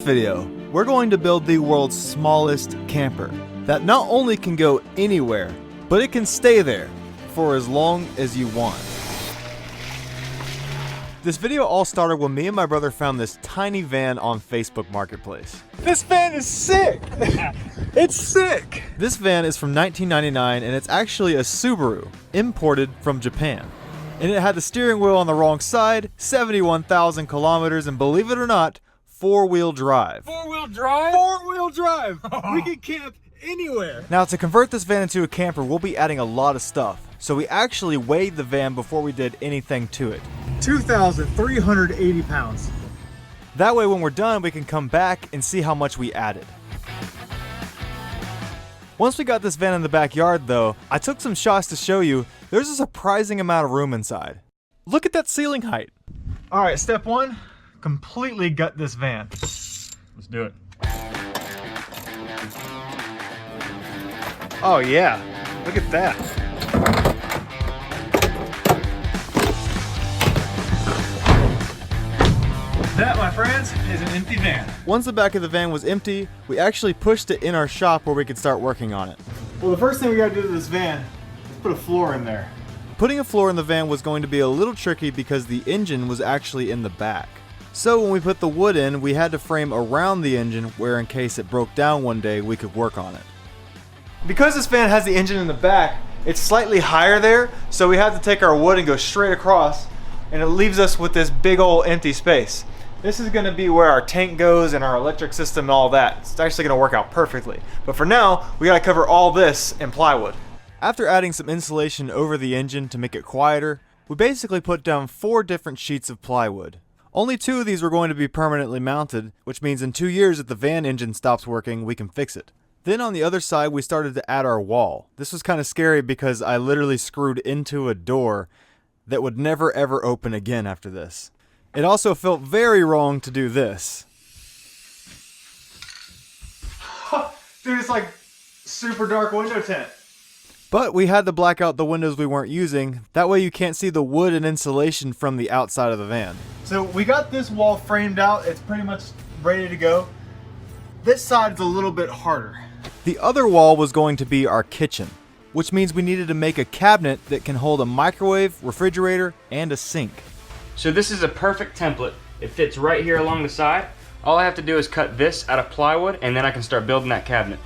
Video, we're going to build the world's smallest camper that not only can go anywhere, but it can stay there for as long as you want. This video all started when me and my brother found this tiny van on Facebook Marketplace. This van is sick! It's sick! This van is from 1999 and it's actually a Subaru, imported from Japan. And it had the steering wheel on the wrong side, 71,000 kilometers, and believe it or not, four-wheel drive. Four-wheel drive? Four-wheel drive! We can camp anywhere! Now, to convert this van into a camper, we'll be adding a lot of stuff. So we actually weighed the van before we did anything to it. 2,380 pounds. That way, when we're done, we can come back and see how much we added. Once we got this van in the backyard though, I took some shots to show you there's a surprising amount of room inside. Look at that ceiling height. All right, step one, completely gut this van. Let's do it. Oh yeah, look at that. That, my friends, is an empty van. Once the back of the van was empty, we actually pushed it in our shop where we could start working on it. Well, the first thing we gotta do to this van is put a floor in there. Putting a floor in the van was going to be a little tricky because the engine was actually in the back. So when we put the wood in, we had to frame around the engine where in case it broke down one day, we could work on it. Because this van has the engine in the back, it's slightly higher there, so we had to take our wood and go straight across, and it leaves us with this big old empty space. This is going to be where our tank goes and our electric system and all that. It's actually going to work out perfectly. But for now, we got to cover all this in plywood. After adding some insulation over the engine to make it quieter, we basically put down 4 different sheets of plywood. Only 2 of these were going to be permanently mounted, which means in 2 years if the van engine stops working, we can fix it. Then on the other side, we started to add our wall. This was kind of scary because I literally screwed into a door that would never ever open again after this. It also felt very wrong to do this. Dude, it's like super dark window tint. But we had to black out the windows we weren't using. That way you can't see the wood and insulation from the outside of the van. So we got this wall framed out. It's pretty much ready to go. This side's a little bit harder. The other wall was going to be our kitchen, which means we needed to make a cabinet that can hold a microwave, refrigerator, and a sink. So this is a perfect template. It fits right here along the side. All I have to do is cut this out of plywood and then I can start building that cabinet.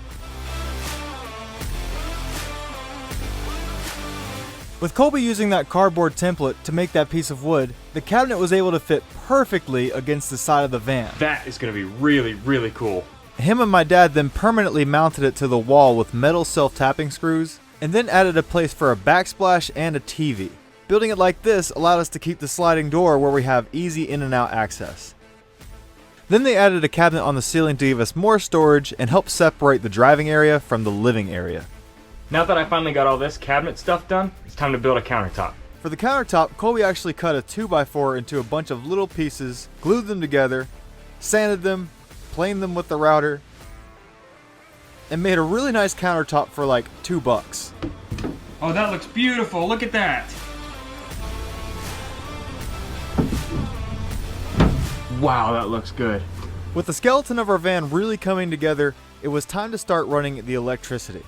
With Colby using that cardboard template to make that piece of wood, the cabinet was able to fit perfectly against the side of the van. That is going to be really, really cool. Him and my dad then permanently mounted it to the wall with metal self-tapping screws, and then added a place for a backsplash and a TV. Building it like this allowed us to keep the sliding door where we have easy in and out access. Then they added a cabinet on the ceiling to give us more storage and help separate the driving area from the living area. Now that I finally got all this cabinet stuff done, it's time to build a countertop. For the countertop, Colby actually cut a 2x4 into a bunch of little pieces, glued them together, sanded them, planed them with the router, and made a really nice countertop for like $2. Oh, that looks beautiful. Look at that. Wow, that looks good. With the skeleton of our van really coming together, it was time to start running the electricity.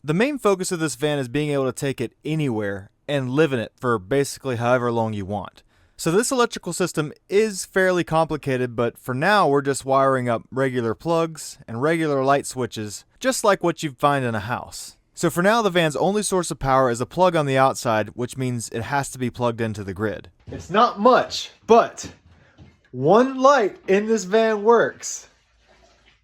The main focus of this van is being able to take it anywhere and live in it for basically however long you want. So this electrical system is fairly complicated, but for now we're just wiring up regular plugs and regular light switches, just like what you'd find in a house. So for now, the van's only source of power is a plug on the outside, which means it has to be plugged into the grid. It's not much, but one light in this van works.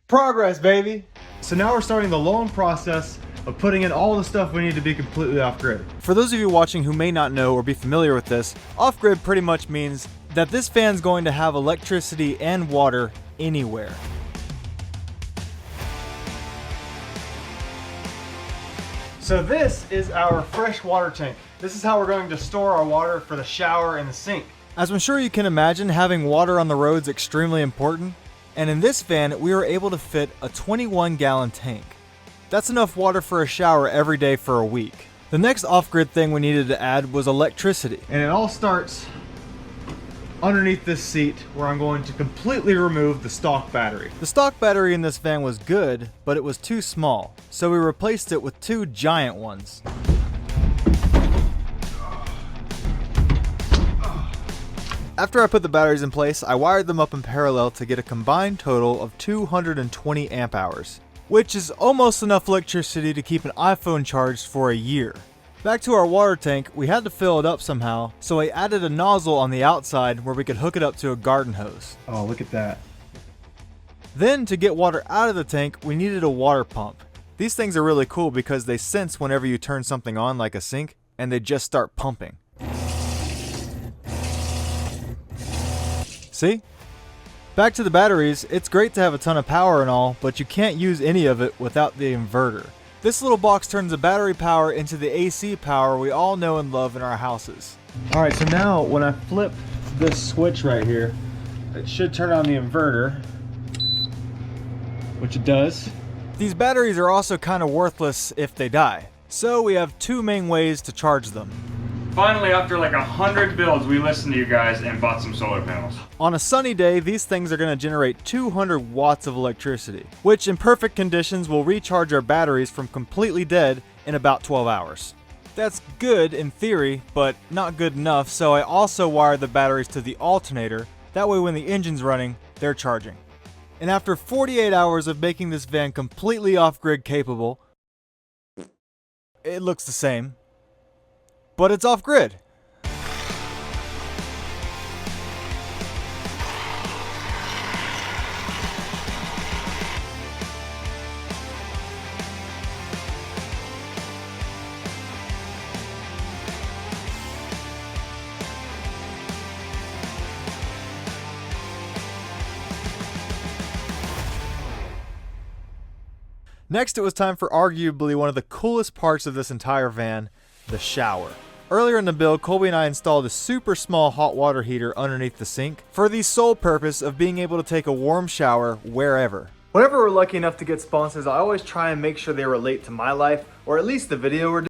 Progress, baby. So now we're starting the long process of putting in all the stuff we need to be completely off-grid. For those of you watching who may not know or be familiar with this, off-grid pretty much means that this van's going to have electricity and water anywhere. So this is our fresh water tank. This is how we're going to store our water for the shower and the sink. As I'm sure you can imagine, having water on the road is extremely important, and in this van we were able to fit a 21-gallon tank. That's enough water for a shower every day for a week. The next off-grid thing we needed to add was electricity. And it all starts underneath this seat where I'm going to completely remove the stock battery. The stock battery in this van was good, but it was too small, so we replaced it with 2 giant ones. After I put the batteries in place, I wired them up in parallel to get a combined total of 220 amp hours, which is almost enough electricity to keep an iPhone charged for a year. Back to our water tank, we had to fill it up somehow, so I added a nozzle on the outside where we could hook it up to a garden hose. Oh, look at that. Then, to get water out of the tank, we needed a water pump. These things are really cool because they sense whenever you turn something on like a sink, and they just start pumping. See? Back to the batteries, it's great to have a ton of power and all, but you can't use any of it without the inverter. This little box turns the battery power into the AC power we all know and love in our houses. Alright, so now when I flip this switch right here, it should turn on the inverter, which it does. These batteries are also kind of worthless if they die, so we have 2 main ways to charge them. Finally, after like 100 builds, we listened to you guys and bought some solar panels. On a sunny day, these things are going to generate 200 watts of electricity, which in perfect conditions will recharge our batteries from completely dead in about 12 hours. That's good in theory, but not good enough, so I also wired the batteries to the alternator, that way when the engine's running, they're charging. And after 48 hours of making this van completely off-grid capable, it looks the same, but it's off-grid. Next, it was time for arguably one of the coolest parts of this entire van, the shower. Earlier in the build, Colby and I installed a super small hot water heater underneath the sink for the sole purpose of being able to take a warm shower wherever. Whenever we're lucky enough to get sponsors, I always try and make sure they relate to my life, or at least the video we're doing.